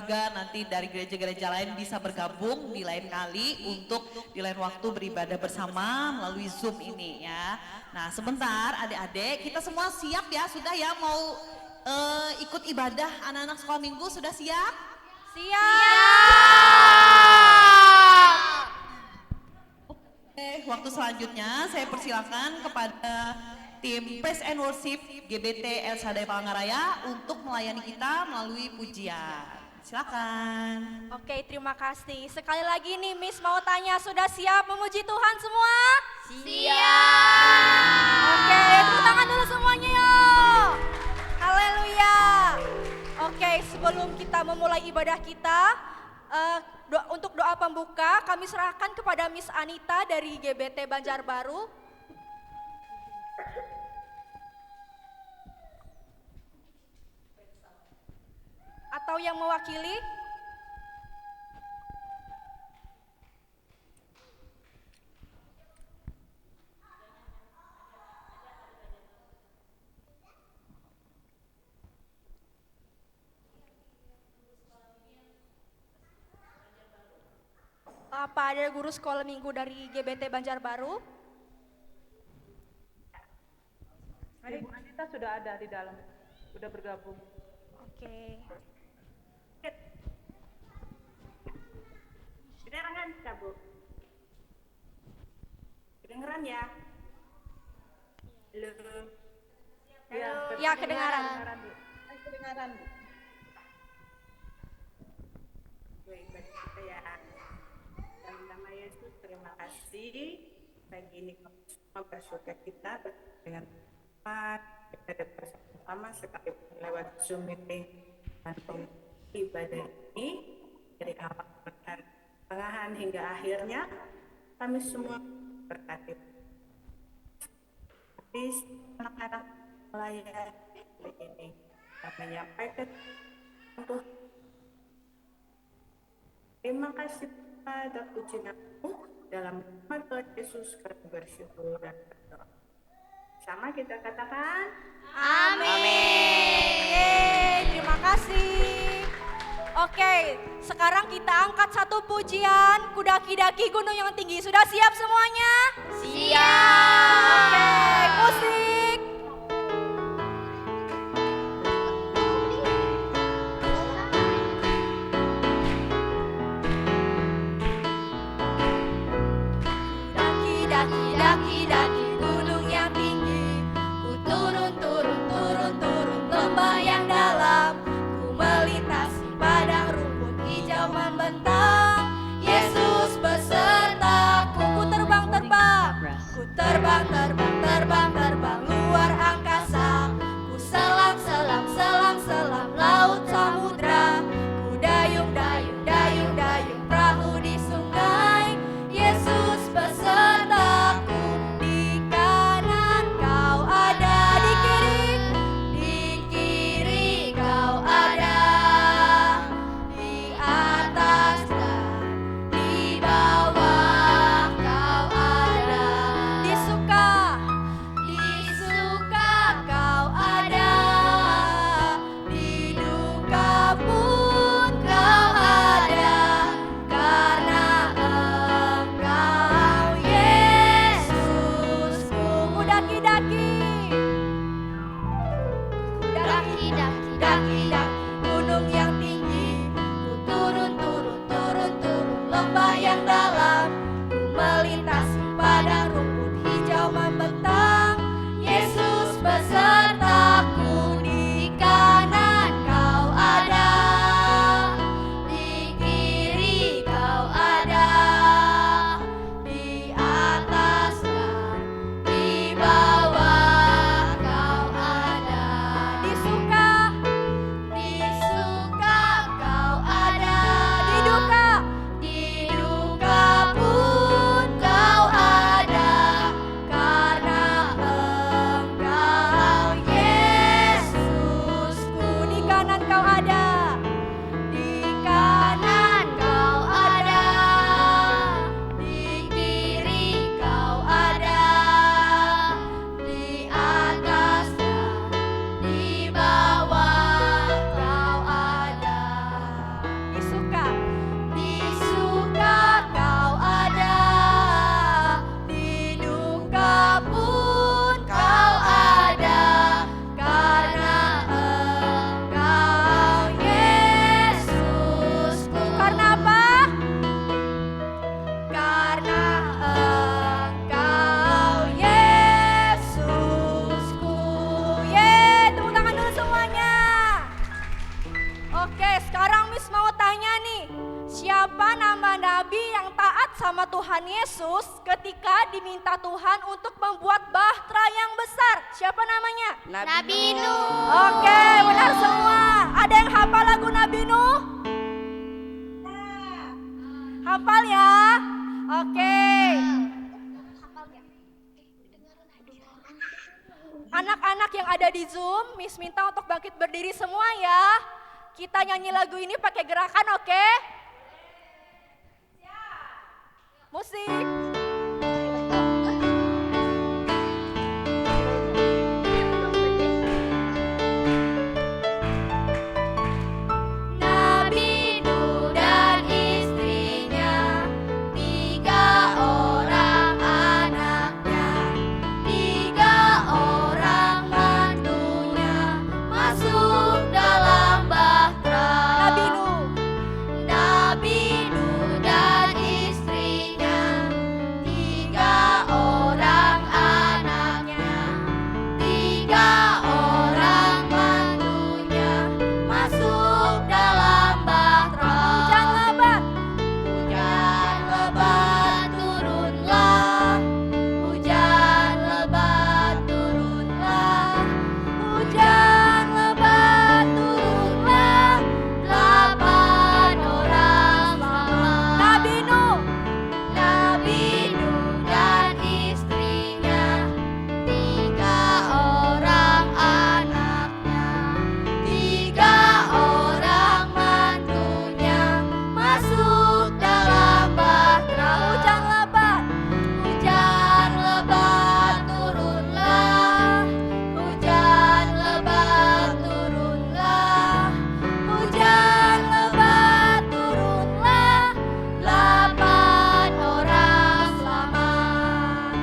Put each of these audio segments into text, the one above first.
juga nanti dari gereja-gereja lain bisa bergabung di lain kali untuk di lain waktu beribadah bersama melalui Zoom ini ya. Nah sebentar adik-adik, kita semua siap ya, sudah ya mau ikut ibadah anak-anak sekolah minggu, sudah siap? Siap. Oke, waktu selanjutnya saya persilakan kepada tim Praise and Worship GBT El Shaddai Palangkaraya untuk melayani kita melalui pujian. Silakan. Oke, terima kasih. Sekali lagi nih Miss mau tanya, sudah siap memuji Tuhan semua? Siap. Oke, tepuk tangan dulu semuanya yuk. Haleluya. Oke, sebelum kita memulai ibadah kita, untuk doa pembuka kami serahkan kepada Miss Anita dari GBT Banjarbaru. Atau yang mewakili? Apa ada guru sekolah minggu dari GBT Banjarbaru? Ibu Anita sudah ada di dalam, sudah bergabung. Oke. Kedengeran kita, Bu? Kedengeran ya? Halo? Ya, kedengaran. Bu. Kedengaran, Bu. Baik, bagi kita ya. Dalam nama Yesus, terima kasih. Pagi ini kami semua bersuka kita dengan Tuhan. Kita bersama sekali lewat Zoom meeting dan ibadah ini dari awal pertengahan hingga akhirnya kami semua berkati. Tapi anak-anak melayani ini kami menyampaikan untuk terima kasih pada puji namamu dalam nama Tuhan Yesus kami bersyukur dan berdoa. Sama kita katakan Amin. Terima kasih. Oke, sekarang kita angkat satu pujian, ku daki-daki gunung yang tinggi. Sudah siap semuanya? Siap. Oke, musik. Daki-daki gunung yang tinggi, ku turun lembah yang dalam, ku melintasi padang rumput hijau membentang. Yesus besertaku, ku terbang, ku terbang sama Tuhan Yesus ketika diminta Tuhan untuk membuat bahtera yang besar. Siapa namanya? Nabi Nuh. Oke, benar semua. Ada yang hafal lagu Nabi Nuh? Hafal ya? Oke. Anak-anak yang ada di Zoom, Miss minta untuk bangkit berdiri semua ya. Kita nyanyi lagu ini pakai gerakan, oke? Musik. Nabi Nuh dan istrinya, 3 orang anaknya, 3 orang mantunya, masuk dalam bahtera. Nabi Nuh. Nabi Nuh dan istrinya, 3 orang anaknya, 3 orang mantunya, masuk dalam bahtera. Hujan lebat. Hujan lebat turunlah, hujan lebat turunlah, hujan lebat turunlah, 8 orang selamat. Nabi Nuh. Nabi Nuh dan istrinya, 3 orang anaknya, 3 orang mantunya, masuk dalam bahtera. Hujan lebat. Hujan lebat turunlah, hujan lebat turunlah, hujan lebat turunlah, 8 orang selamat,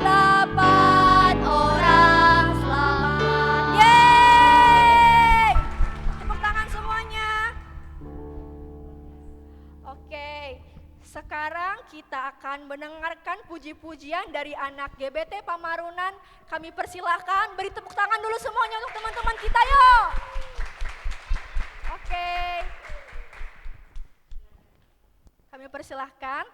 8 orang selamat. Yeay! Tepuk tangan semuanya. Oke, sekarang kita akan mendengarkan puji-pujian dari anak GBT Pamarunan. Kami persilahkan beri tepuk tangan dulu semuanya untuk teman-teman kita yuk. Oke. Kami persilahkan.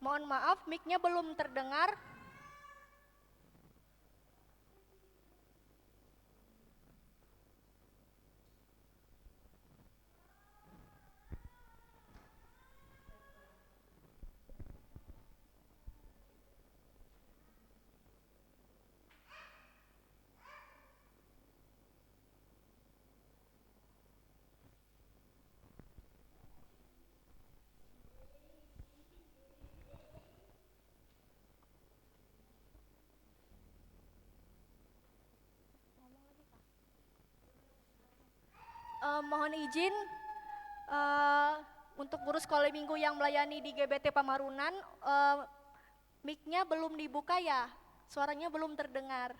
Mohon maaf, mic-nya belum terdengar. Mohon izin untuk guru sekolah minggu yang melayani di GBT Pamarunan, mic-nya belum dibuka ya, suaranya belum terdengar.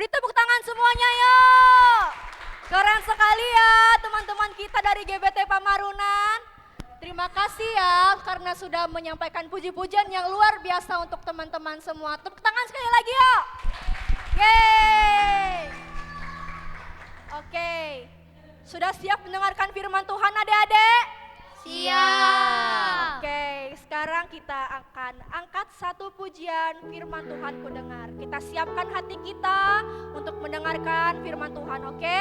Beri tepuk tangan semuanya yuk. Keren sekali ya teman-teman kita dari GBT Pamarunan. Terima kasih ya karena sudah menyampaikan puji-pujian yang luar biasa untuk teman-teman semua. Tepuk tangan sekali lagi yuk. Yeay. Oke, sudah siap mendengarkan firman Tuhan adik-adik? Siap. Oke, sekarang kita akan angkat satu pujian firman Tuhan ku dengar. Kita siapkan hati kita untuk mendengarkan firman Tuhan, oke?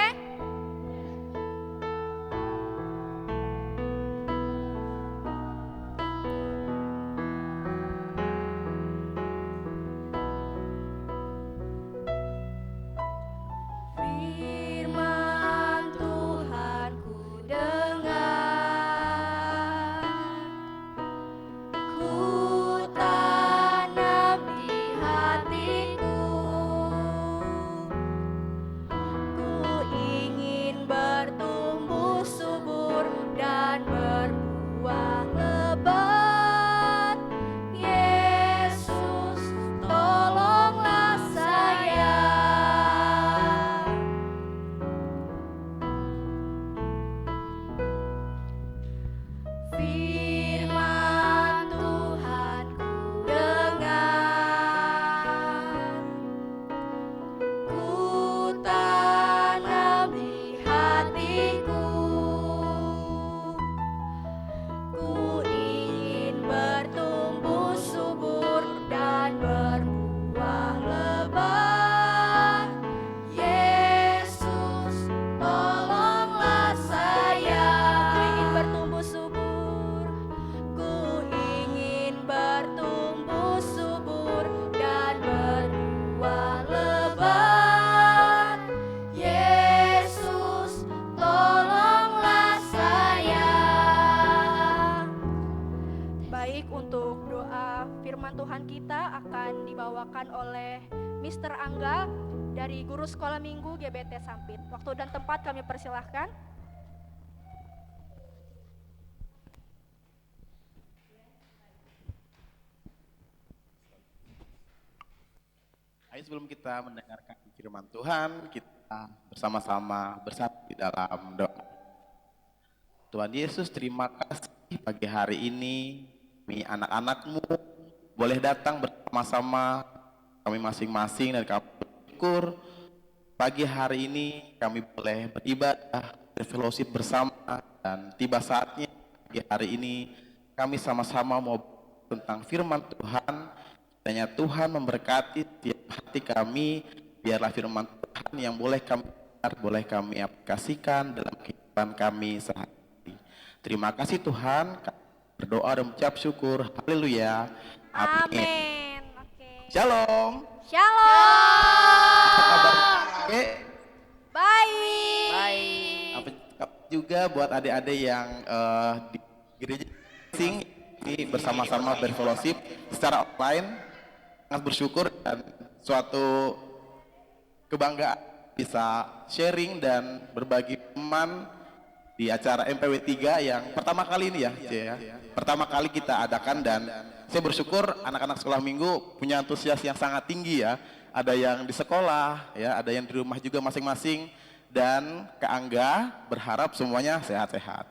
Firman Tuhan ku dengar, ku tanam di hatiku, ku ingin bertumbuh subur dan berbuah lebat. Yesus, tolonglah saya. Firman Tuhan ku dengar, ku tanam di hatiku, ku ingin bertumbuh subur dan berbuah lebat. Yesus, tolonglah saya. Ku ingin bertumbuh subur, ku ingin bertumbuh subur dan berbuah lebat. Yesus, tolonglah saya. Baik, untuk doa firman Tuhan kita akan dibawakan oleh Mr. Angga dari Guru Sekolah Minggu GBT Sampit. Waktu dan tempat kami persilahkan. Ayo sebelum kita mendengarkan firman Tuhan, kita bersama-sama bersatu di dalam doa. Tuhan Yesus, terima kasih pagi hari ini kami anak-anak-Mu boleh datang bersama-sama kami masing-masing dan kami bersyukur pagi hari ini kami boleh beribadah, berfellowship bersama, dan tiba saatnya pagi hari ini kami sama-sama mau tentang firman Tuhan. Kiranya Tuhan memberkati tiap hati kami, biarlah firman Tuhan yang boleh kami dengar, boleh kami aplikasikan dalam kehidupan kami sehari-hari. Terima kasih Tuhan, kami berdoa dan mengucap syukur. Haleluya. Amin. Amin. Oke. Shalom. Shalom. Apa kabar? Oke. Baik. Apa juga buat adik-adik yang di gereja sing ini bersama-sama berfellowship secara online. Sangat bersyukur dan suatu kebanggaan bisa sharing dan berbagi teman di acara MPW 3 yang pertama kali ini ya, pertama kali kita adakan, dan saya bersyukur anak-anak sekolah minggu punya antusias yang sangat tinggi ya. Ada yang di sekolah ya, ada yang di rumah juga masing-masing, dan Kak Angga berharap semuanya sehat-sehat.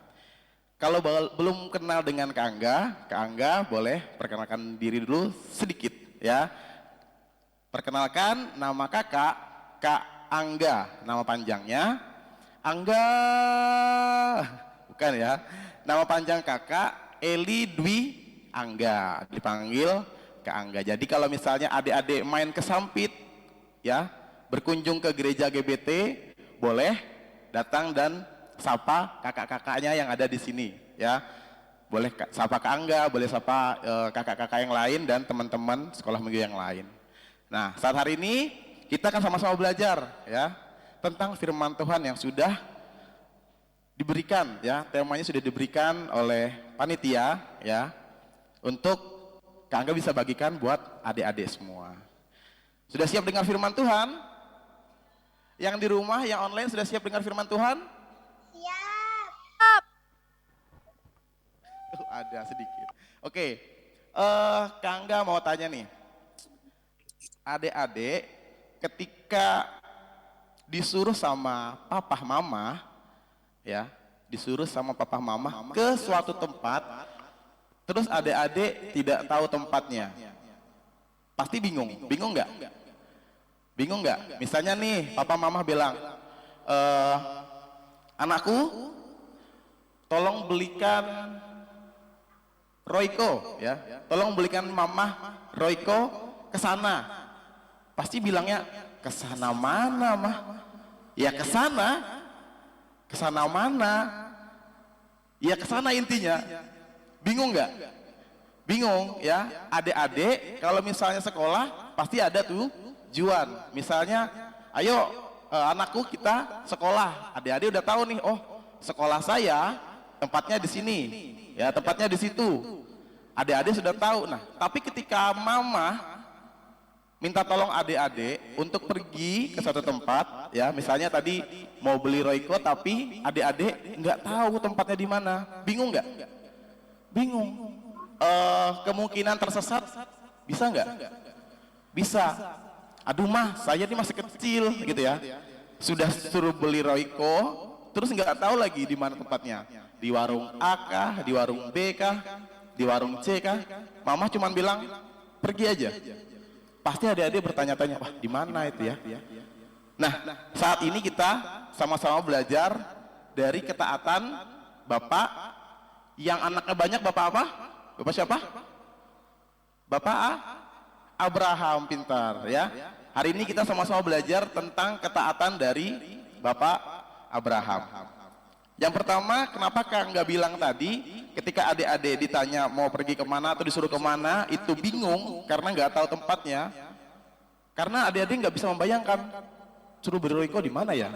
Kalau belum kenal dengan Kak Angga boleh perkenalkan diri dulu sedikit ya. Perkenalkan, nama kakak Kak Angga, nama panjangnya Angga, bukan ya. Nama panjang kakak Eli Dwi Angga, dipanggil Kak Angga. Jadi kalau misalnya adik-adik main ke Sampit ya, berkunjung ke gereja GBT, boleh datang dan sapa kakak-kakaknya yang ada di sini ya. Boleh sapa Kak Angga, boleh sapa kakak-kakak yang lain dan teman-teman sekolah minggu yang lain. Nah, saat hari ini kita akan sama-sama belajar ya tentang firman Tuhan yang sudah diberikan ya. Temanya sudah diberikan oleh panitia ya, untuk Kak Angga bisa bagikan buat adik-adik semua. Sudah siap dengar firman Tuhan? Yang di rumah, yang online sudah siap dengar firman Tuhan? Siap. Ada sedikit. Oke, Kak Angga mau tanya nih. Adik-adik ketika disuruh sama papa mama, ya, disuruh sama papa mama ke suatu tempat, terus adik-adik tidak tahu tempatnya, pasti bingung, bingung nggak? Bingung nggak? Misalnya nih, papa mama bilang, anakku, tolong belikan Royco, ya, tolong belikan mama Royco ke sana. Pasti bilangnya, ke sana mana, mah? Ya ke sana mana? Ya ke sana intinya. Bingung nggak? Bingung, ya. Adik-adik kalau misalnya sekolah pasti ada tujuan. Misalnya, ayo anakku kita sekolah. Adik-adik udah tahu nih, oh sekolah saya tempatnya di sini, ya tempatnya di situ. Adik-adik sudah tahu. Nah, tapi ketika mama minta tolong adik-adik untuk pergi ke suatu tempat, ya misalnya tadi mau beli Royco tapi adik-adik nggak tahu tempatnya di mana, bingung nggak? Bingung. Kemungkinan tersesat bisa nggak? Bisa. Aduh mah, saya ini masih kecil gitu ya. Sudah suruh beli Royco, terus nggak tahu lagi di mana tempatnya. Di warung A kah, di warung B kah, di warung C kah? Mama cuma bilang pergi aja. Pasti adik-adik bertanya-tanya, wah di mana itu ya? Nah, saat ini kita sama-sama belajar dari ketaatan Bapak yang anaknya banyak. Bapak apa? Bapak siapa? Bapak Abraham, pintar ya. Hari ini kita sama-sama belajar tentang ketaatan dari Bapak Abraham. Yang pertama, kenapa Kak nggak bilang tadi ketika adik-adik ditanya mau pergi kemana atau disuruh kemana, itu bingung karena nggak tahu tempatnya. Karena adik-adik nggak bisa membayangkan suruh beli Royco di mana ya.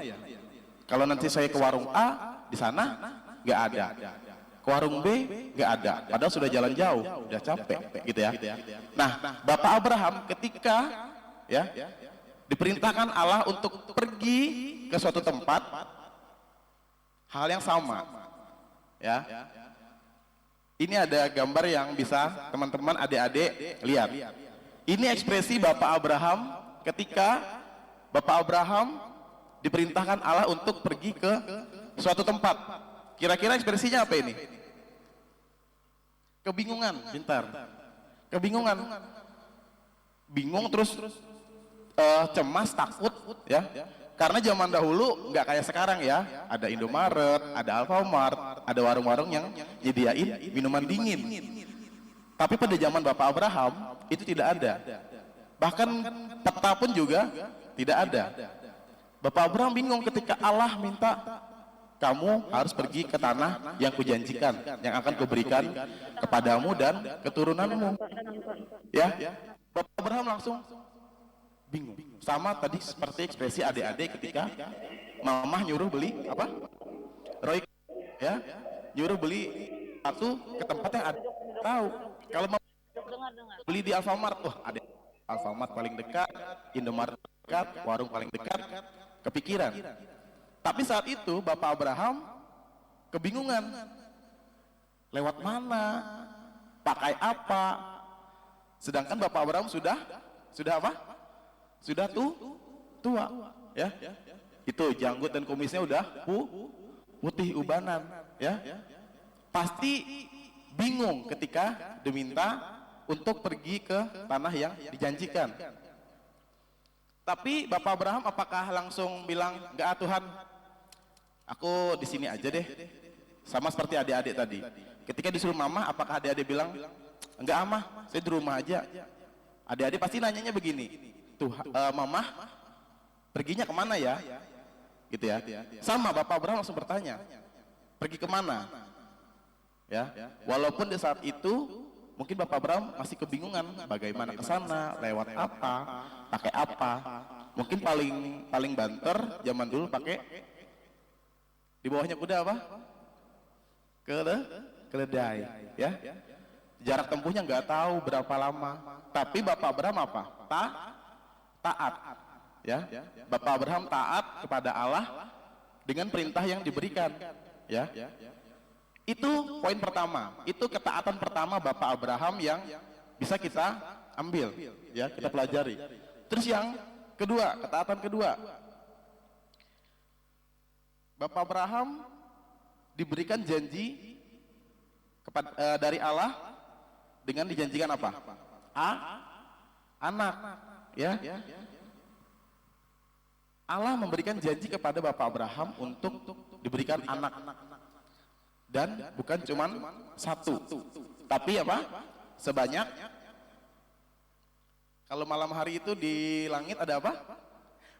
Kalau nanti saya ke warung A, di sana nggak ada. Ke warung B nggak ada. Padahal sudah jalan jauh, udah capek, gitu ya. Nah, Bapak Abraham ketika ya diperintahkan Allah untuk pergi ke suatu tempat, hal yang sama, ya. Ini ada gambar yang bisa teman-teman adik-adik lihat. Ini ekspresi Bapak Abraham ketika Bapak Abraham diperintahkan Allah untuk pergi ke suatu tempat. Kira-kira ekspresinya apa ini? Kebingungan, pintar. Kebingungan. Bingung terus cemas, takut, ya. Karena zaman dahulu nggak kayak sekarang ya, ada Indomaret, ada Alfamart, ada warung-warung yang nyediain minuman dingin. Tapi pada zaman Bapak Abraham itu tidak ada. Bahkan peta pun juga tidak ada. Bapak Abraham bingung ketika Allah minta kamu harus pergi ke tanah yang kujanjikan, yang akan kuberikan kepadamu dan keturunanmu. Ya, Bapak Abraham langsung bingung. Sama tadi seperti ekspresi adik-adik ketika mama nyuruh beli apa? Royco, ya, nyuruh beli satu ke tempat yang ada. Tahu kalau mau beli di Alfamart, wah ada Alfamart paling dekat, Indomaret dekat, warung paling dekat, kepikiran. Tapi saat itu Bapak Abraham kebingungan, lewat mana, pakai apa. Sedangkan Bapak Abraham sudah apa? Sudah tua, ya. Itu janggut dan kumisnya udah putih ubanan, ya. Pasti bingung ketika diminta untuk pergi ke tanah yang dijanjikan. Tapi Bapak Abraham apakah langsung bilang, enggak Tuhan, aku di sini aja deh. Sama seperti adik-adik tadi. Ketika disuruh mama, apakah adik-adik bilang, enggak mah, saya di rumah aja. Adik-adik pasti nanyanya begini, mama, perginya kemana ya? Gitu ya. Sama Bapak Abraham langsung bertanya, pergi kemana? Ya, walaupun di saat itu mungkin Bapak Abraham masih kebingungan bagaimana ke sana, lewat apa, pakai apa. Mungkin paling banter zaman dulu pakai di bawahnya kuda apa? Keledai, ya. Jarak tempuhnya nggak tahu berapa lama. Tapi Bapak Abraham apa? Taat, ya. Bapak Abraham taat kepada Allah dengan perintah yang diberikan, ya. Itu poin pertama, itu ketaatan pertama Bapak Abraham yang bisa kita ambil, ya, kita pelajari. Terus yang kedua, ketaatan kedua, Bapak Abraham diberikan janji dari Allah dengan dijanjikan apa? Anak, ya. Allah memberikan janji kepada Bapak Abraham untuk diberikan anak, dan bukan cuma satu, tapi apa? Sebanyak. Kalau malam hari itu di langit ada apa?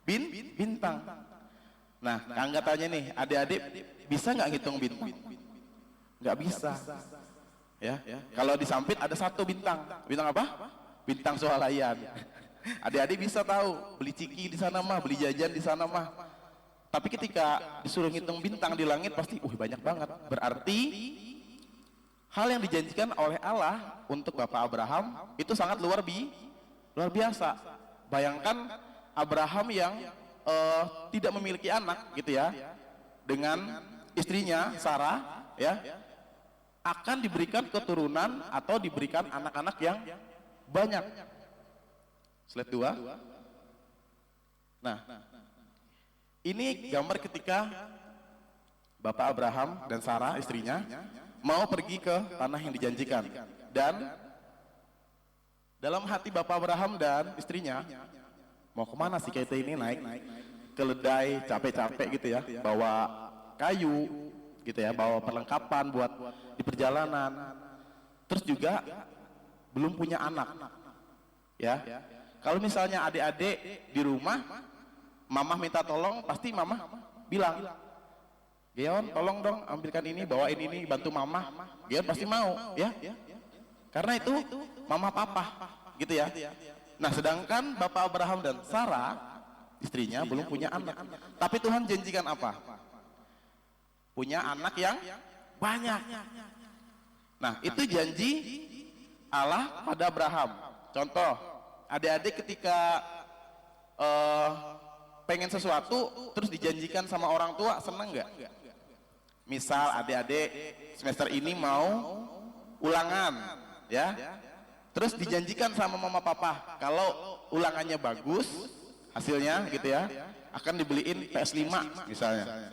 Bintang. Nah, Kangga tanya nih, adik-adik bisa nggak ngitung bintang? Nggak bisa. Ya. Kalau di Sampit ada satu bintang. Bintang apa? Bintang swalayan. Adik-adik bisa tahu, beli ciki di sana mah, beli jajan di sana mah. Tapi ketika disuruh ngitung bintang di langit pasti, banyak banget. Berarti hal yang dijanjikan oleh Allah untuk Bapak Abraham itu sangat luar biasa. Bayangkan Abraham yang tidak memiliki anak gitu ya, dengan istrinya Sarah ya, akan diberikan keturunan atau diberikan anak-anak yang banyak. Slide 2. Nah, ini gambar ketika Bapak Abraham dan Sarah istrinya mau pergi ke tanah yang dijanjikan, dan dalam hati Bapak Abraham dan istrinya, mau kemana sih kita ini, naik keledai capek-capek gitu ya, bawa kayu gitu ya, bawa perlengkapan buat di perjalanan, terus juga belum punya anak ya. Kalau misalnya adik-adik di rumah, mamah minta tolong, pasti mamah bilang, Geon tolong dong ambilkan ini, bawain ini, bantu mamah. Geon pasti mau ya, karena itu mama papa gitu ya. Nah, sedangkan Bapak Abraham dan Sarah istrinya belum punya anak, tapi Tuhan janjikan apa? Punya anak yang banyak. Nah, itu janji Allah pada Abraham. Contoh, adik-adik ketika pengen sesuatu terus dijanjikan sama orang tua, seneng nggak? Misal adik-adik semester ini mau ulangan ya, terus dijanjikan sama mama papa kalau ulangannya bagus hasilnya gitu ya, akan dibeliin PS5 misalnya.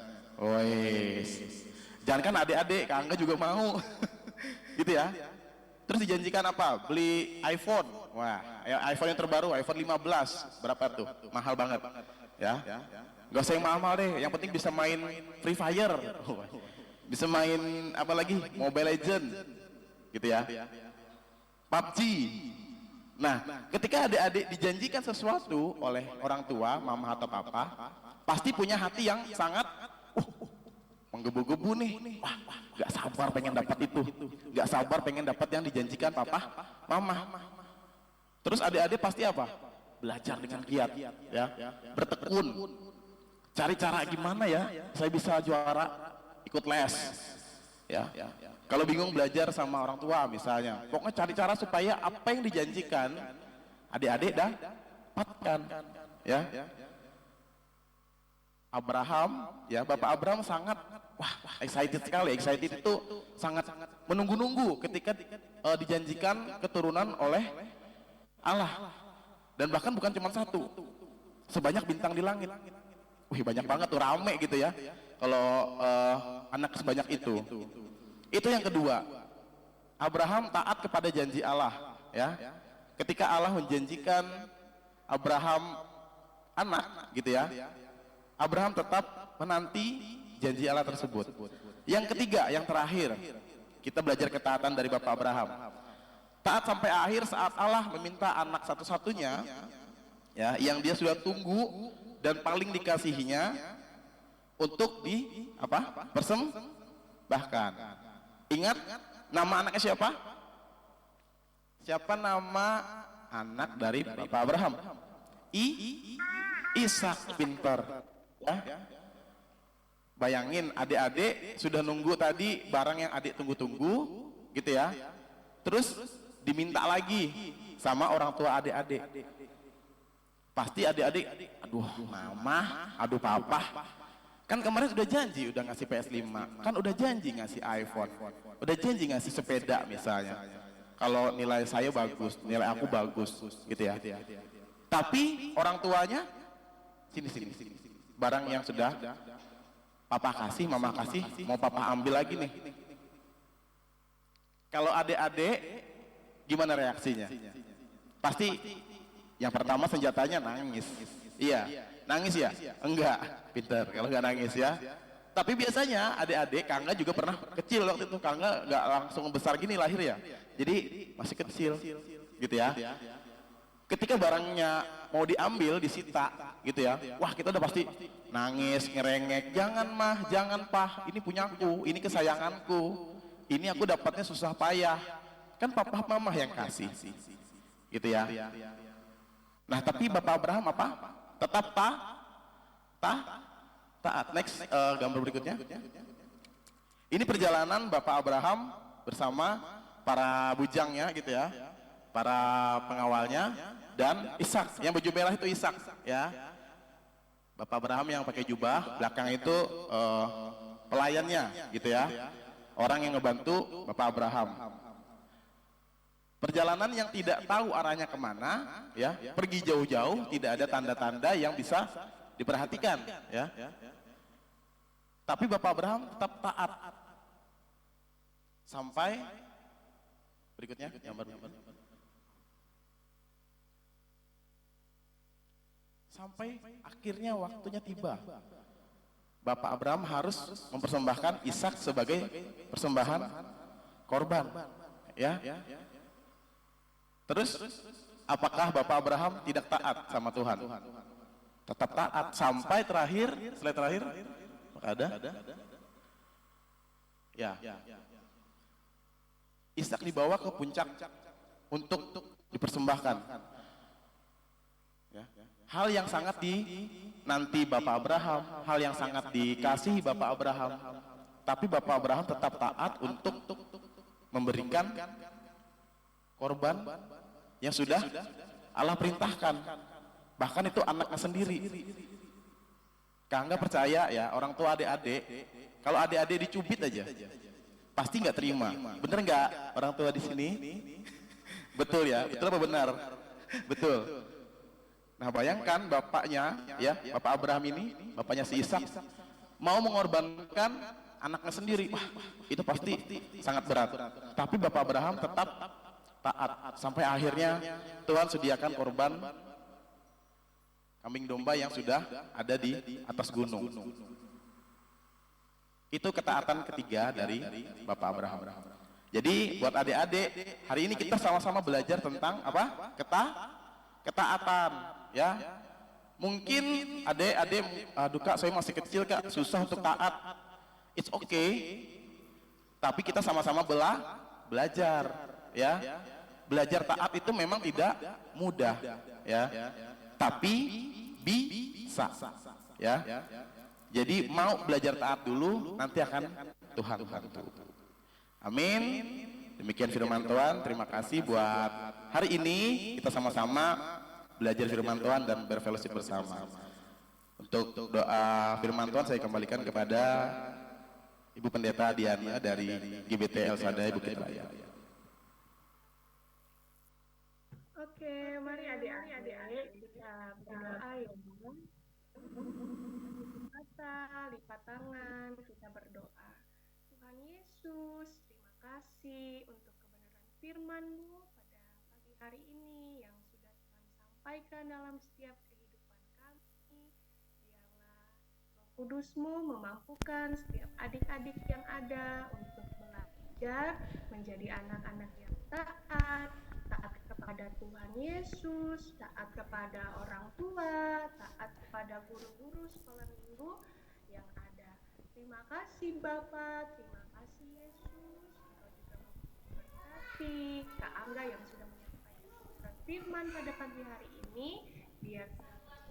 Jangan kan adik-adik, Kak Angga juga mau gitu ya. Terus dijanjikan apa? Beli iPhone. Wah, ya iPhone yang terbaru, iPhone 15. Berapa tuh? Mahal banget. Ya. Gak usah yang mahal deh, yang penting bisa main Free Fire. Bisa main apa lagi? Mobile Legend. Gitu ya. PUBG. Nah, ketika adik-adik dijanjikan sesuatu oleh orang tua, mama atau papa, pasti punya hati yang sangat menggebu-gebu nih. Wah, gak sabar pengen dapat itu, gak sabar pengen dapat yang dijanjikan papa, mama. Terus adik-adik pasti apa? Belajar dengan giat, ya, bertekun, cari cara gimana ya saya bisa juara, ikut les, ya. Kalau bingung belajar sama orang tua misalnya, pokoknya cari cara supaya apa yang dijanjikan adik-adik dapatkan, ya. Abraham, ya, Bapak Abraham sangat excited sekali. Excited itu sangat menunggu-nunggu ketika dijanjikan keturunan oleh Allah. Dan bahkan bukan cuma satu, sebanyak bintang di langit. Banyak banget tuh, rame gitu ya kalau anak sebanyak itu. Itu yang kedua, Abraham taat kepada janji Allah ya. Ketika Allah menjanjikan Abraham anak gitu ya, Abraham tetap menanti janji Allah tersebut. Yang ketiga, yang terakhir, kita belajar ketaatan dari Bapak Abraham. Taat sampai akhir saat Allah meminta anak satu-satunya, ya, yang dia sudah tunggu dan paling dikasihinya untuk persembahkan. Ingat nama anaknya siapa? Siapa nama anak dari Bapak Abraham? Ishak. Pintar. Ya. Bayangin adik-adik sudah nunggu tadi barang yang adik tunggu-tunggu gitu ya, terus diminta lagi sama orang tua adik-adik. Pasti adik-adik, aduh mama, aduh papa, kan kemarin udah janji udah ngasih PS5, kan udah janji ngasih iPhone, udah janji ngasih sepeda misalnya, kalau nilai saya bagus, nilai aku bagus gitu ya. Tapi orang tuanya sini barang yang sudah Papa kasih, mama kasih, mau papa ambil lagi nih. Kalau adik-adik, gimana reaksinya? Pasti yang pertama senjatanya nangis. Iya, nangis ya? Enggak, pinter kalau nggak nangis ya. Tapi biasanya adik-adik, Kangga juga pernah kecil waktu itu. Kangga nggak langsung besar gini lahir ya. Jadi masih kecil, gitu ya. Ketika barangnya mau diambil, disita, gitu ya. Wah, kita udah pasti nangis, ngerengek. Jangan mah, jangan pah, ini punyaku, ini kesayanganku. Ini aku dapatnya susah payah. Kan papa mama yang kasih, gitu ya. Nah, tapi Bapak Abraham apa? Tetap taat. Next, gambar berikutnya. Ini perjalanan Bapak Abraham bersama para bujangnya, gitu ya. Para pengawalnya dan Ishak, yang baju merah itu Ishak ya. Bapak Abraham yang pakai jubah, belakang itu pelayannya gitu ya. Orang yang ngebantu Bapak Abraham. Perjalanan yang tidak tahu arahnya kemana ya, pergi jauh-jauh, tidak ada tanda-tanda yang bisa diperhatikan ya. Tapi Bapak Abraham tetap taat. Sampai berikutnya gambar. Sampai akhirnya waktunya tiba. Bapak Abraham harus mempersembahkan Ishak sebagai persembahan korban. Ya. Terus, apakah Bapak Abraham tidak taat sama Tuhan? Tetap taat sampai terakhir, slide terakhir. Ada? Ya. Ishak dibawa ke puncak untuk dipersembahkan. Ya. Hal yang sangat dinanti Bapak Abraham, hal yang sangat dikasihi Bapak Abraham. Tapi Bapak Abraham tetap taat untuk memberikan korban yang sudah Allah perintahkan. Bahkan itu anaknya sendiri. Kangga percaya ya, orang tua adik-adik, kalau adik-adik dicubit aja, pasti nggak terima. Bener nggak orang tua di sini? Betul ya, betul apa benar? Betul. Nah, bayangkan bapaknya ya, Bapak Abraham ini, bapaknya si Ishak mau mengorbankan anaknya sendiri. Wah, itu pasti sangat berat. Tapi Bapak Abraham tetap taat sampai akhirnya Tuhan sediakan korban kambing domba yang sudah ada di atas gunung. Itu ketaatan ketiga dari Bapak Abraham. Jadi buat adik-adik, hari ini kita sama-sama belajar tentang apa? Ketaatan. Ya, mungkin adik-adik, aduh Kak, saya masih kecil Kak, susah untuk taat. It's okay, tapi kita sama-sama belajar, ya. Belajar taat itu memang tidak mudah, ya. Tapi bisa, ya. Jadi mau belajar taat dulu, nanti akan Tuhan bantu. Amin. Demikian firman Tuhan. Terima kasih buat hari ini kita sama-sama belajar firman Tuhan dan berfellowship bersama. Untuk doa firman Tuhan saya kembalikan kepada Ibu Pendeta Diana dari GBT El Shaddai Bukit Raya. Oke, mari adik-adik kita berdoa ya. Kata, lipat tangan, kita berdoa. Tuhan Yesus, terima kasih untuk kebenaran firman-Mu pada pagi hari ini yang sudah Tuhan sampaikan dalam setiap kehidupan kami. Biarlah Roh Kudus-Mu memampukan setiap adik-adik yang ada untuk belajar menjadi anak-anak yang taat kepada Tuhan Yesus, taat kepada orang tua, taat kepada guru-guru sekolah minggu yang ada. Terima kasih Bapak, terima kasih Yesus. Engkau juga memberkati Kak Angga yang sudah menyampaikan firman pada pagi hari ini, biar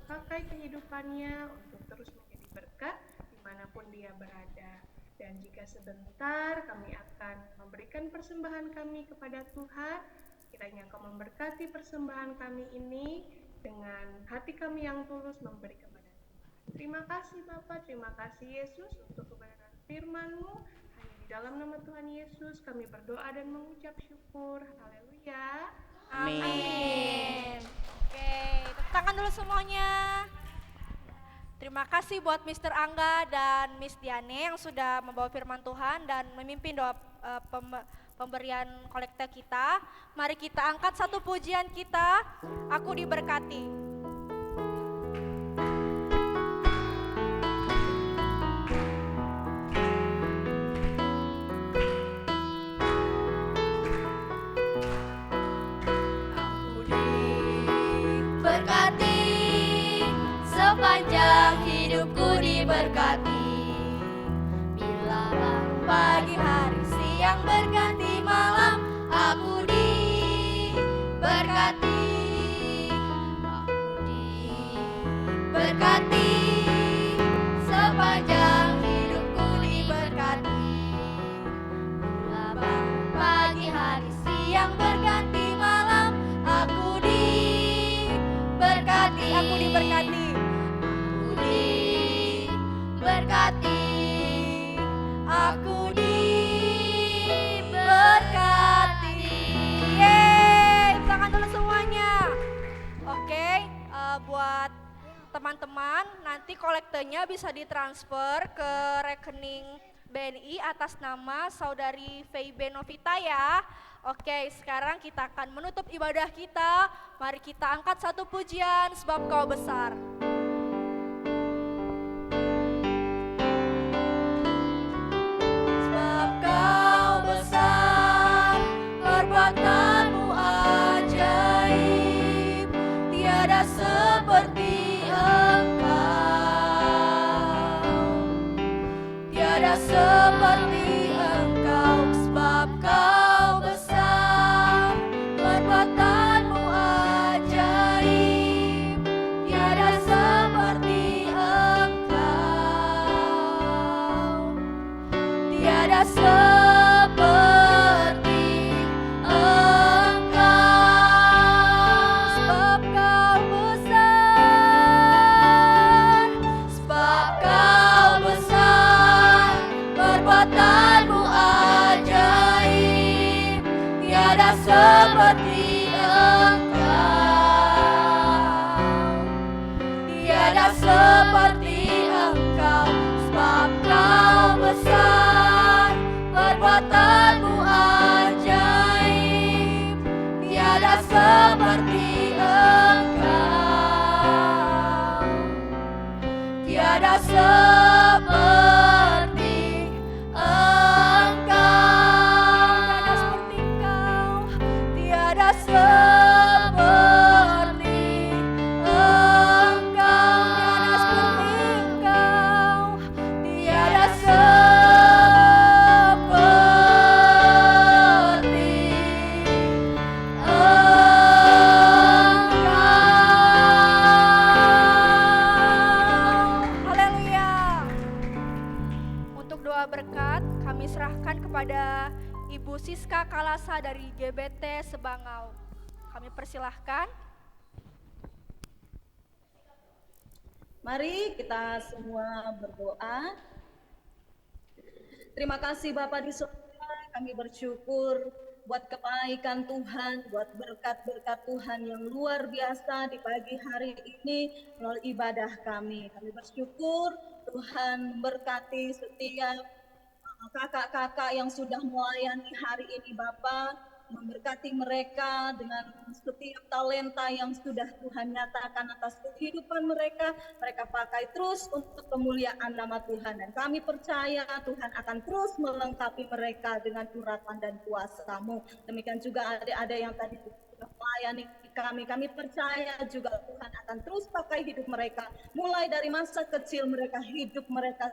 pakai kehidupannya untuk terus menjadi berkat dimanapun dia berada. Dan jika sebentar kami akan memberikan persembahan kami kepada Tuhan, kiranya Engkau memberkati persembahan kami ini dengan hati kami yang tulus memberi kepada Tuhan. Terima kasih Bapa, terima kasih Yesus untuk kebenaran firman-Mu. Hanya di dalam nama Tuhan Yesus kami berdoa dan mengucap syukur. Haleluya. Amin. Oke, tepuk tangan dulu semuanya. Terima kasih buat Mr. Angga dan Miss Diane yang sudah membawa firman Tuhan dan memimpin doa pemberian kolekte kita. Mari kita angkat satu pujian kita, Aku Diberkati. Berkati, sepanjang hidupku diberkati. Bila pagi hari siang berganti malam, aku diberkati. Aku diberkati, sepanjang hidupku diberkati. Bila pagi hari siang berganti malam, aku diberkati. Aku diberkati. Aku diberkati. Yeay, tangan dulu semuanya. Oke, buat teman-teman nanti kolektenya bisa ditransfer ke rekening BNI atas nama Saudari Feibe Novita ya. Oke, sekarang kita akan menutup ibadah kita. Mari kita angkat satu pujian, sebab Kau besar. Sebab Kau besar, perbuatanmu ajaib, tiada seperti Engkau, tiada seperti Engkau. Sebab Kau besar, perbuatanmu ajaib, tiada seperti Engkau, tiada seperti Engkau. Sebab Kau besar, sebab Kau besar, perbuatanmu ajaib, tiada seperti Engkau, tiada seperti Engkau. Sebab Kau besar, perbuatanmu ajaib, tiada seperti Engkau, tiada seperti Engkau, tiada seperti Engkau, tiada seperti Engkau. Haleluya. Untuk doa berkat kami serahkan kepada Ibu Siska Kalasa dari GBT Sebangau. Kami persilahkan. Mari kita semua berdoa. Terima kasih Bapak di surga, kami bersyukur buat kebaikan Tuhan, buat berkat-berkat Tuhan yang luar biasa di pagi hari ini melalui ibadah kami. Kami bersyukur Tuhan berkati setiap kakak-kakak yang sudah melayani hari ini Bapak, memberkati mereka dengan setiap talenta yang sudah Tuhan nyatakan atas kehidupan mereka. Mereka pakai terus untuk kemuliaan nama Tuhan. Dan kami percaya Tuhan akan terus melengkapi mereka dengan urapan dan kuasa-Mu. Demikian juga adik-adik yang tadi sudah melayani kami percaya juga Tuhan akan terus pakai hidup mereka. Mulai dari masa kecil mereka, hidup mereka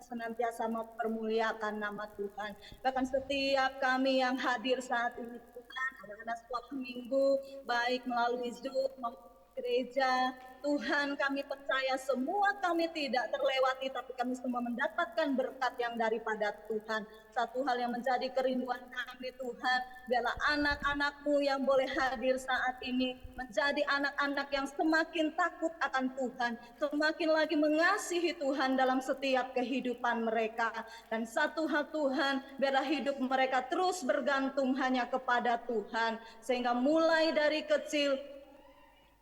senantiasa mempermuliakan nama Tuhan. Bahkan setiap kami yang hadir saat ini Tuhan, anak-anak sekolah minggu, baik melalui Zoom maupun gereja, Tuhan kami percaya semua kami tidak terlewati, tapi kami semua mendapatkan berkat yang daripada Tuhan. Satu hal yang menjadi kerinduan kami Tuhan, biarlah anak-anak-Mu yang boleh hadir saat ini menjadi anak-anak yang semakin takut akan Tuhan, semakin lagi mengasihi Tuhan dalam setiap kehidupan mereka. Dan satu hal Tuhan, biarlah hidup mereka terus bergantung hanya kepada Tuhan, sehingga mulai dari kecil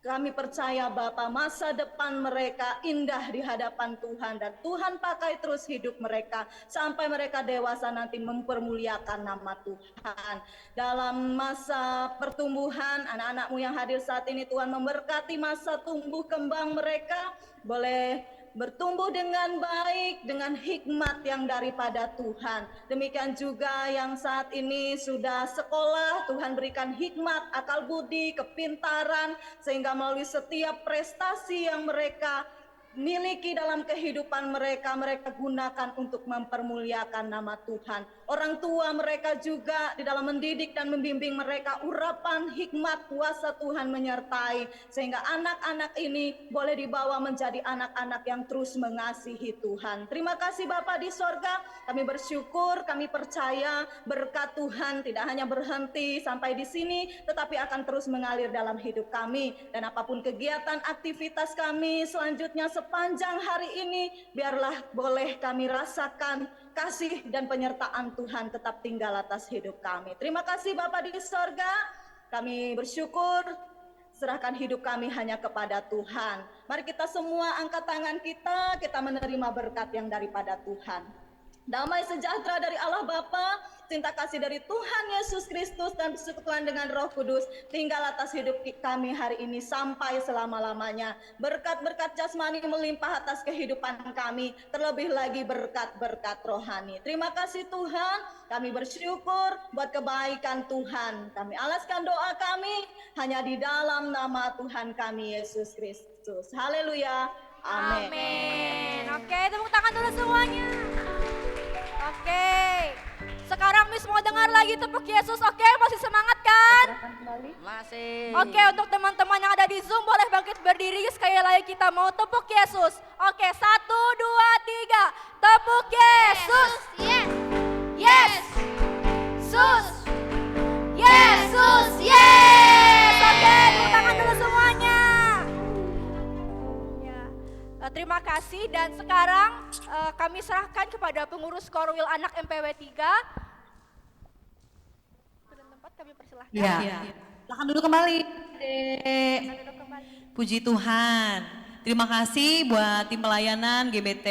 Kami percaya Bapa, masa depan mereka indah di hadapan Tuhan, dan Tuhan pakai terus hidup mereka sampai mereka dewasa nanti mempermuliakan nama Tuhan. Dalam masa pertumbuhan anak-anakmu yang hadir saat ini, Tuhan memberkati masa tumbuh kembang mereka, boleh bertumbuh dengan baik, dengan hikmat yang daripada Tuhan. Demikian juga yang saat ini sudah sekolah, Tuhan berikan hikmat, akal budi, kepintaran, sehingga melalui setiap prestasi yang mereka miliki dalam kehidupan mereka, mereka gunakan untuk mempermuliakan nama Tuhan. Orang tua mereka juga di dalam mendidik dan membimbing mereka, urapan hikmat kuasa Tuhan menyertai, sehingga anak-anak ini boleh dibawa menjadi anak-anak yang terus mengasihi Tuhan. Terima kasih Bapa di sorga, kami bersyukur, kami percaya berkat Tuhan tidak hanya berhenti sampai di sini, tetapi akan terus mengalir dalam hidup kami. Dan apapun kegiatan aktivitas kami selanjutnya sepanjang hari ini, biarlah boleh kami rasakan kasih dan penyertaan Tuhan tetap tinggal atas hidup kami. Terima kasih Bapa di sorga, kami bersyukur, serahkan hidup kami hanya kepada Tuhan. Mari kita semua angkat tangan kita menerima berkat yang daripada Tuhan. Damai sejahtera dari Allah Bapa, cinta kasih dari Tuhan Yesus Kristus, dan persekutuan dengan Roh Kudus tinggal atas hidup kami hari ini sampai selama-lamanya. Berkat-berkat jasmani melimpah atas kehidupan kami, terlebih lagi berkat-berkat rohani. Terima kasih Tuhan, kami bersyukur buat kebaikan Tuhan. Kami alaskan doa kami hanya di dalam nama Tuhan kami Yesus Kristus. Haleluya. Amin. Amin. Oke, tepuk tangan dulu semuanya. Oke, sekarang Miss mau dengar lagi tepuk Yesus. Oke, masih semangat kan? Masih. Oke, untuk teman-teman yang ada di Zoom boleh bangkit berdiri, sekali lagi kita mau tepuk Yesus. Oke, 1, 2, 3, tepuk Yesus. Yes. Yes. Sus. Yesus. Yes. Oke, tepuk tangan dulu semuanya. Ya, terima kasih, dan sekarang kami serahkan kepada pengurus Korwil Anak MPW 3. Turun tempat, kami persilahkan. Ya. Silakan duduk kembali. Duduk kembali. Puji Tuhan. Terima kasih buat tim pelayanan GBT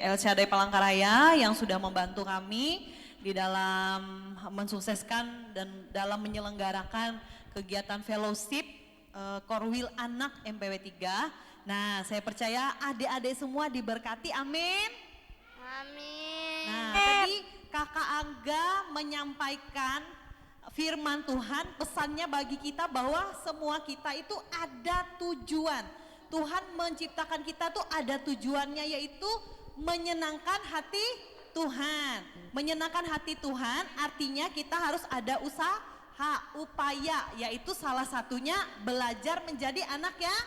El Shaddai Palangkaraya yang sudah membantu kami di dalam mensukseskan dan dalam menyelenggarakan kegiatan fellowship Korwil Anak MPW 3. Nah, saya percaya adik-adik semua diberkati, amin. Amin. Nah, tadi Kakak Angga menyampaikan firman Tuhan, pesannya bagi kita bahwa semua kita itu ada tujuan. Tuhan menciptakan kita tuh ada tujuannya, yaitu menyenangkan hati Tuhan. Menyenangkan hati Tuhan artinya kita harus ada usaha, upaya, yaitu salah satunya belajar menjadi anak yang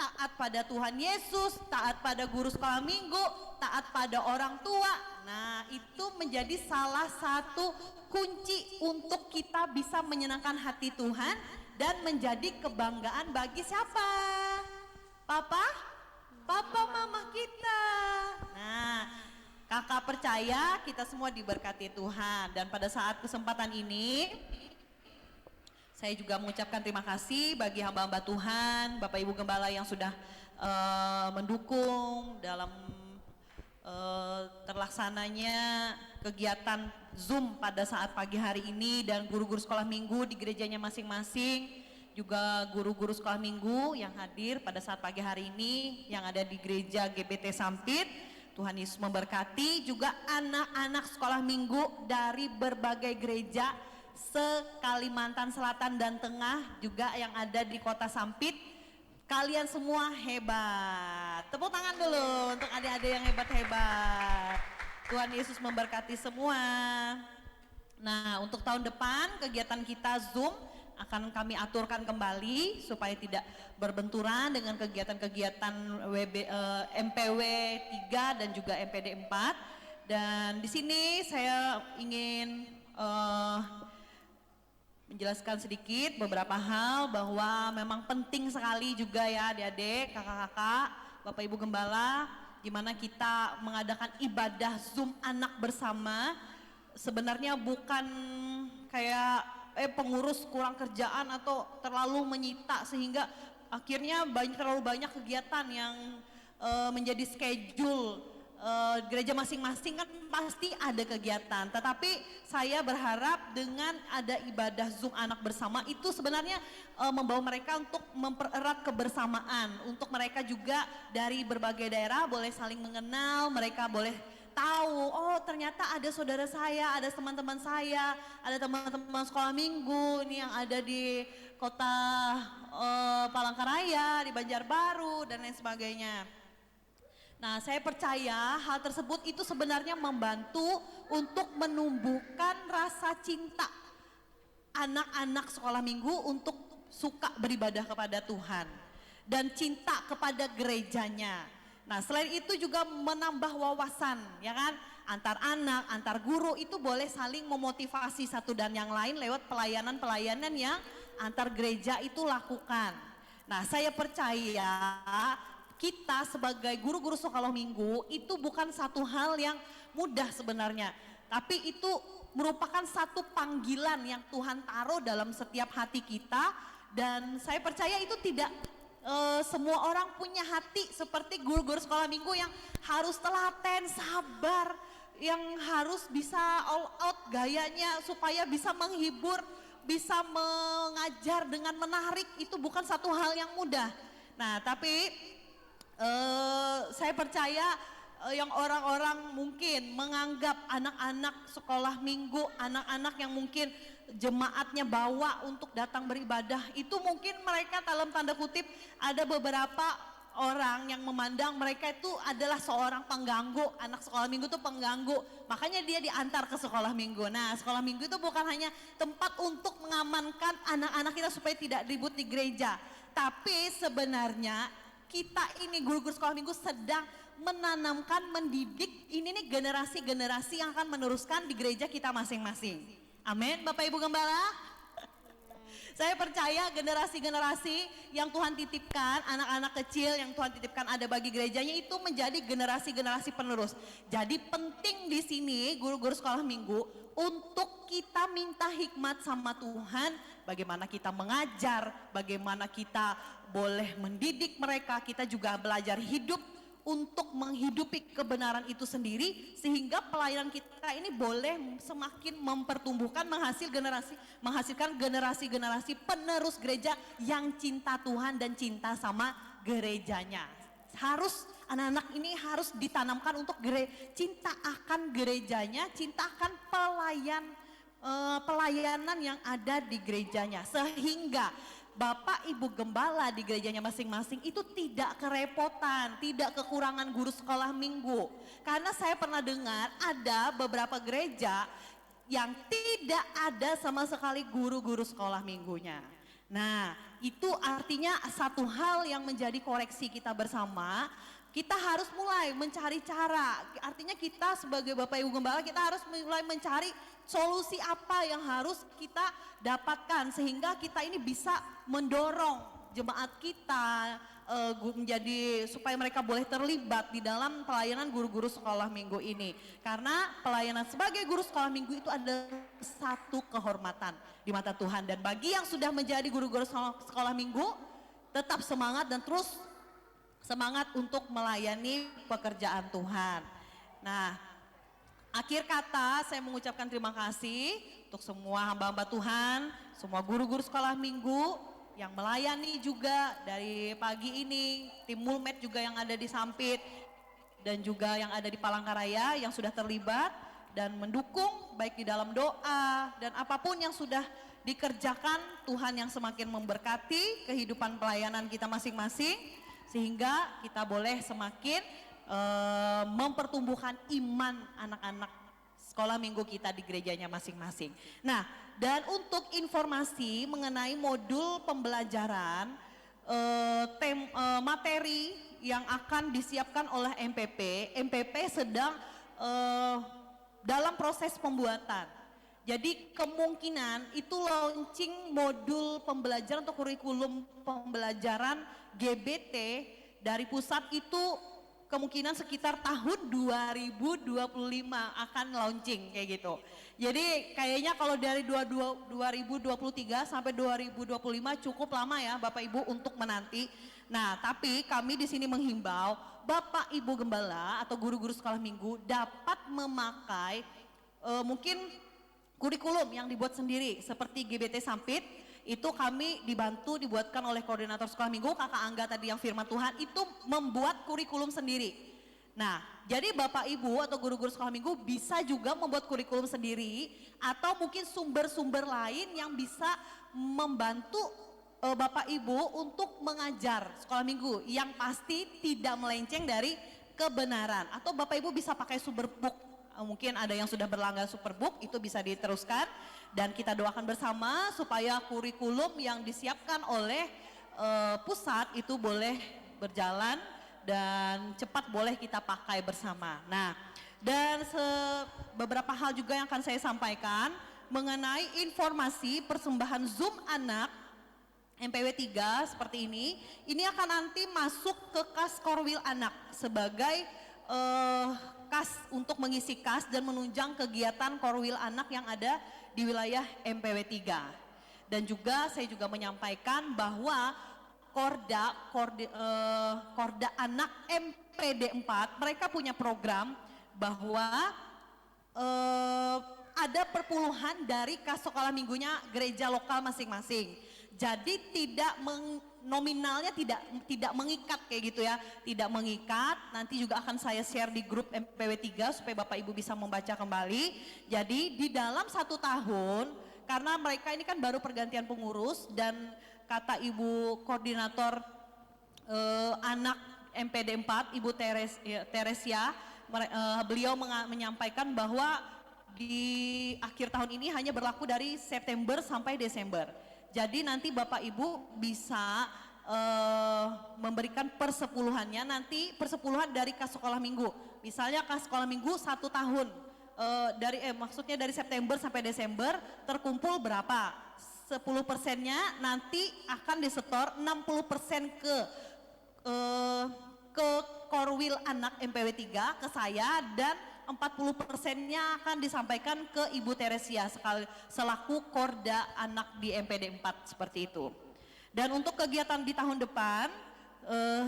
taat pada Tuhan Yesus, taat pada guru sekolah minggu, taat pada orang tua. Nah, itu menjadi salah satu kunci untuk kita bisa menyenangkan hati Tuhan dan menjadi kebanggaan bagi siapa? Papa mama kita. Nah, kakak percaya kita semua diberkati Tuhan, dan pada saat kesempatan ini saya juga mengucapkan terima kasih bagi hamba-hamba Tuhan, Bapak Ibu Gembala yang sudah mendukung dalam terlaksananya kegiatan Zoom pada saat pagi hari ini, dan guru-guru sekolah minggu di gerejanya masing-masing, juga guru-guru sekolah minggu yang hadir pada saat pagi hari ini yang ada di gereja GBT Sampit. Tuhan Yesus memberkati juga anak-anak sekolah minggu dari berbagai gereja se-Kalimantan Selatan dan Tengah juga yang ada di kota Sampit. Kalian semua hebat. Tepuk tangan dulu untuk adik-adik yang hebat-hebat. Tuhan Yesus memberkati semua. Nah, untuk tahun depan kegiatan kita Zoom akan kami aturkan kembali supaya tidak berbenturan dengan kegiatan-kegiatan MPW 3 dan juga MPD 4. Dan di sini saya ingin menjelaskan sedikit beberapa hal bahwa memang penting sekali juga ya adik-adik, kakak-kakak, Bapak Ibu Gembala, gimana kita mengadakan ibadah Zoom anak bersama. Sebenarnya bukan kayak pengurus kurang kerjaan atau terlalu menyita sehingga akhirnya terlalu banyak kegiatan yang menjadi schedule gereja masing-masing, kan pasti ada kegiatan. Tetapi saya berharap dengan ada ibadah Zoom anak bersama itu sebenarnya membawa mereka untuk mempererat kebersamaan, untuk mereka juga dari berbagai daerah boleh saling mengenal, mereka boleh tahu, oh ternyata ada saudara saya, ada teman-teman saya, ada teman-teman sekolah minggu ini yang ada di kota Palangkaraya, di Banjarbaru dan lain sebagainya. Nah, saya percaya hal tersebut itu sebenarnya membantu untuk menumbuhkan rasa cinta anak-anak sekolah minggu untuk suka beribadah kepada Tuhan dan cinta kepada gerejanya. Nah, selain itu juga menambah wawasan, ya kan? Antar anak, antar guru itu boleh saling memotivasi satu dan yang lain lewat pelayanan-pelayanan yang antar gereja itu lakukan. Nah, saya percaya kita sebagai guru-guru sekolah minggu itu bukan satu hal yang mudah sebenarnya. Tapi itu merupakan satu panggilan yang Tuhan taruh dalam setiap hati kita. Dan saya percaya itu tidak semua orang punya hati seperti guru-guru sekolah minggu yang harus telaten, sabar, yang harus bisa all out gayanya supaya bisa menghibur, bisa mengajar dengan menarik. Itu bukan satu hal yang mudah. Nah, tapi saya percaya yang orang-orang mungkin menganggap anak-anak sekolah minggu, anak-anak yang mungkin jemaatnya bawa untuk datang beribadah, itu mungkin mereka dalam tanda kutip ada beberapa orang yang memandang mereka itu adalah seorang pengganggu, anak sekolah minggu itu pengganggu, makanya dia diantar ke sekolah minggu. Nah, sekolah minggu itu bukan hanya tempat untuk mengamankan anak-anak kita supaya tidak ribut di gereja, tapi sebenarnya kita ini guru-guru sekolah minggu sedang menanamkan, mendidik ini nih generasi-generasi yang akan meneruskan di gereja kita masing-masing. Amin, Bapak Ibu Gembala. Saya percaya generasi-generasi yang Tuhan titipkan, anak-anak kecil yang Tuhan titipkan ada bagi gerejanya itu menjadi generasi-generasi penerus. Jadi penting di sini guru-guru sekolah minggu untuk kita minta hikmat sama Tuhan, bagaimana kita mengajar, bagaimana kita boleh mendidik mereka, kita juga belajar hidup untuk menghidupi kebenaran itu sendiri sehingga pelayanan kita ini boleh semakin mempertumbuhkan menghasilkan generasi-generasi penerus gereja yang cinta Tuhan dan cinta sama gerejanya. Harus anak-anak ini harus ditanamkan untuk cinta akan gerejanya, cinta akan pelayanan yang ada di gerejanya sehingga Bapak Ibu Gembala di gerejanya masing-masing itu tidak kerepotan, tidak kekurangan guru sekolah minggu. Karena saya pernah dengar ada beberapa gereja yang tidak ada sama sekali guru-guru sekolah minggunya. Nah, itu artinya satu hal yang menjadi koreksi kita bersama. Kita harus mulai mencari cara, artinya kita sebagai Bapak Ibu Gembala kita harus mulai mencari solusi apa yang harus kita dapatkan sehingga kita ini bisa mendorong jemaat kita menjadi supaya mereka boleh terlibat di dalam pelayanan guru-guru sekolah minggu ini. Karena pelayanan sebagai guru sekolah minggu itu ada satu kehormatan di mata Tuhan, dan bagi yang sudah menjadi guru-guru sekolah minggu tetap semangat dan terus semangat untuk melayani pekerjaan Tuhan. Nah, akhir kata saya mengucapkan terima kasih untuk semua hamba-hamba Tuhan, semua guru-guru sekolah minggu yang melayani juga dari pagi ini, tim Mulmed juga yang ada di Sampit dan juga yang ada di Palangkaraya yang sudah terlibat dan mendukung baik di dalam doa dan apapun yang sudah dikerjakan. Tuhan yang semakin memberkati kehidupan pelayanan kita masing-masing sehingga kita boleh semakin mempertumbuhkan iman anak-anak sekolah minggu kita di gerejanya masing-masing. Nah, dan untuk informasi mengenai modul pembelajaran materi yang akan disiapkan oleh MPP sedang dalam proses pembuatan. Jadi kemungkinan itu launching modul pembelajaran atau kurikulum pembelajaran GBT dari pusat itu kemungkinan sekitar tahun 2025 akan launching kayak gitu. Jadi kayaknya kalau dari 2023 sampai 2025 cukup lama ya Bapak Ibu untuk menanti. Nah, tapi kami di sini menghimbau Bapak Ibu Gembala atau guru-guru sekolah minggu dapat memakai mungkin kurikulum yang dibuat sendiri seperti GBT Sampit. Itu kami dibuatkan oleh koordinator sekolah minggu, Kakak Angga tadi yang firman Tuhan, itu membuat kurikulum sendiri. Nah, jadi Bapak Ibu atau guru-guru sekolah minggu bisa juga membuat kurikulum sendiri atau mungkin sumber-sumber lain yang bisa membantu Bapak Ibu untuk mengajar sekolah minggu yang pasti tidak melenceng dari kebenaran. Atau Bapak Ibu bisa pakai Superbook, mungkin ada yang sudah berlangganan Superbook, itu bisa diteruskan. Dan kita doakan bersama supaya kurikulum yang disiapkan oleh pusat itu boleh berjalan dan cepat boleh kita pakai bersama. Nah, dan beberapa hal juga yang akan saya sampaikan mengenai informasi persembahan Zoom anak MPW 3 seperti ini. Ini akan nanti masuk ke kas Korwil anak sebagai kas untuk mengisi kas dan menunjang kegiatan Korwil anak yang ada di wilayah MPW 3. Dan juga saya juga menyampaikan bahwa Korda anak MPD 4 mereka punya program bahwa ada perpuluhan dari kas sekolah minggunya gereja lokal masing-masing. Jadi nominalnya tidak mengikat kayak gitu ya, tidak mengikat. Nanti juga akan saya share di grup MPW 3 supaya Bapak Ibu bisa membaca kembali. Jadi di dalam 1 tahun, karena mereka ini kan baru pergantian pengurus dan kata Ibu Koordinator anak MPD 4, Ibu Teresia, beliau menyampaikan bahwa di akhir tahun ini hanya berlaku dari September sampai Desember. Jadi nanti Bapak Ibu bisa memberikan persepuluhannya, nanti persepuluhan dari kas sekolah minggu. Misalnya kas sekolah minggu 1 tahun, maksudnya dari September sampai Desember terkumpul berapa? 10%-nya nanti akan disetor 60% ke Korwil anak MPW 3 ke saya, dan 40%-nya akan disampaikan ke Ibu Teresia selaku Korda anak di MPD 4 seperti itu. Dan untuk kegiatan di tahun depan,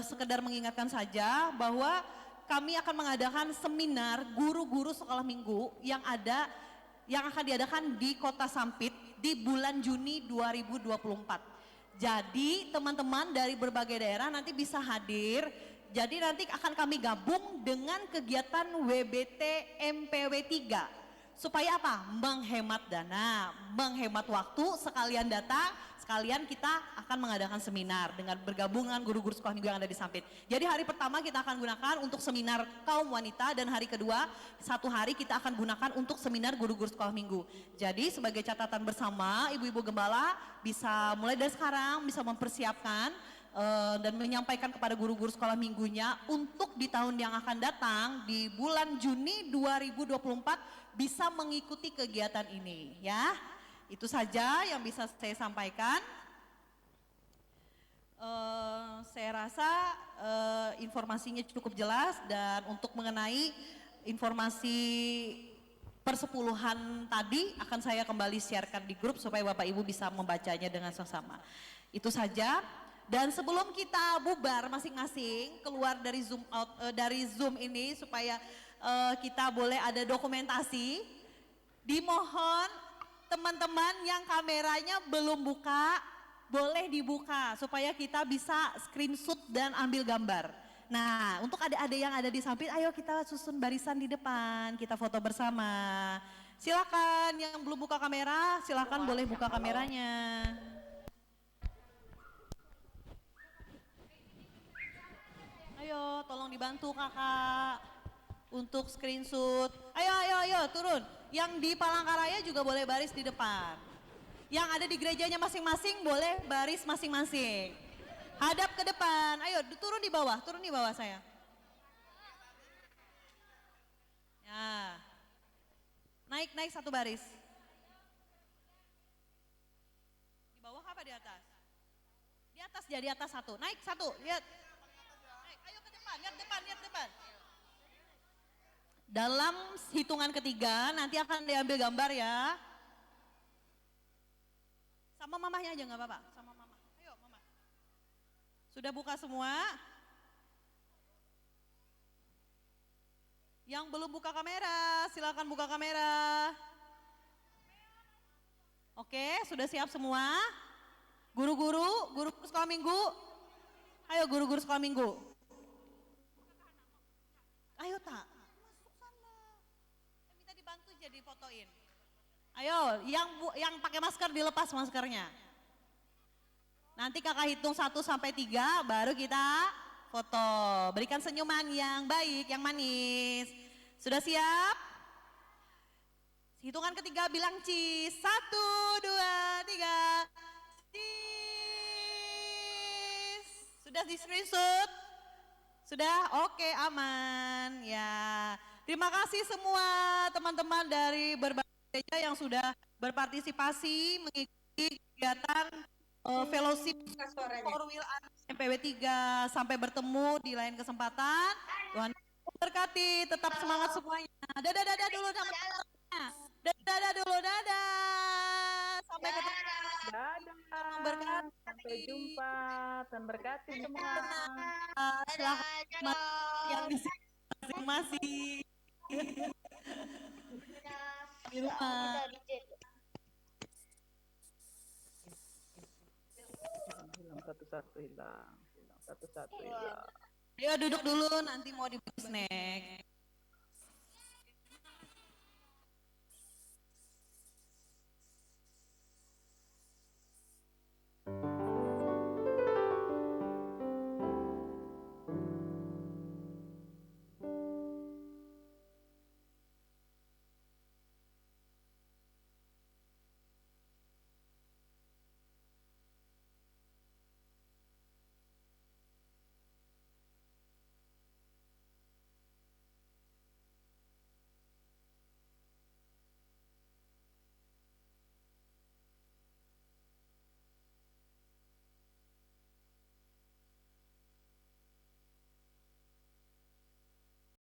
sekedar mengingatkan saja bahwa kami akan mengadakan seminar guru-guru sekolah minggu yang akan diadakan di Kota Sampit di bulan Juni 2024. Jadi teman-teman dari berbagai daerah nanti bisa hadir. Jadi nanti akan kami gabung dengan kegiatan WBT MPW 3. Supaya apa? Menghemat dana, menghemat waktu, sekalian datang, sekalian kita akan mengadakan seminar dengan bergabungan guru-guru sekolah minggu yang ada di Sampit. Jadi hari pertama kita akan gunakan untuk seminar kaum wanita, dan hari kedua 1 hari kita akan gunakan untuk seminar guru-guru sekolah minggu. Jadi sebagai catatan bersama, ibu-ibu gembala bisa mulai dari sekarang bisa mempersiapkan dan menyampaikan kepada guru-guru sekolah minggunya untuk di tahun yang akan datang di bulan Juni 2024 bisa mengikuti kegiatan ini ya. Itu saja yang bisa saya sampaikan. Saya rasa informasinya cukup jelas, dan untuk mengenai informasi persepuluhan tadi akan saya kembali sharekan di grup supaya Bapak Ibu bisa membacanya dengan seksama. Itu saja. Dan sebelum kita bubar masing-masing keluar dari Zoom ini supaya kita boleh ada dokumentasi, dimohon teman-teman yang kameranya belum buka boleh dibuka supaya kita bisa screenshot dan ambil gambar. Nah, untuk adik-adik yang ada di Sampit, ayo kita susun barisan di depan, kita foto bersama. Silakan yang belum buka kamera, silakan boleh buka kameranya. Ayo, tolong dibantu kakak untuk screenshot. Ayo, turun. Yang di Palangkaraya juga boleh baris di depan. Yang ada di gerejanya masing-masing boleh baris masing-masing. Hadap ke depan. Ayo, turun di bawah saya. Ya. Naik 1 baris. Di bawah apa di atas? Di atas 1. Naik 1, lihat. Ayo ke depan, lihat depan. Dalam hitungan ketiga nanti akan diambil gambar ya. Sama mamahnya aja nggak apa-apa, sama mama. Ayo mama. Sudah buka semua? Yang belum buka kamera, silakan buka kamera. Oke, sudah siap semua? Guru-guru sekolah minggu. Ayo guru-guru sekolah minggu. Ayo tak, masuk sana. Minta dibantu jadi fotoin. Ayo, yang pakai masker dilepas maskernya. Nanti kakak hitung 1 sampai 3 baru kita foto. Berikan senyuman yang baik, yang manis. Sudah siap? Hitungan ketiga bilang cheese. 1, 2, 3. Cheese. Sudah di screenshot? Sudah? Oke, aman. Ya. Terima kasih semua teman-teman dari berbagai gereja yang sudah berpartisipasi mengikuti kegiatan fellowship Korwil MPW 3. Sampai bertemu di lain kesempatan. Tuhan berkati, tetap semangat semuanya. Dadah dulu teman-teman. Dadah dulu, dadah. Sampai ketemu. Dadah. Berkati. Sampai jumpa. Tuhan berkati semua. Silahkan yang di sini masing-masing. Di rumah. Hilang satu-satu hilang. Hilang satu-satu hilang. Ayo duduk dulu, nanti mau diberi snack.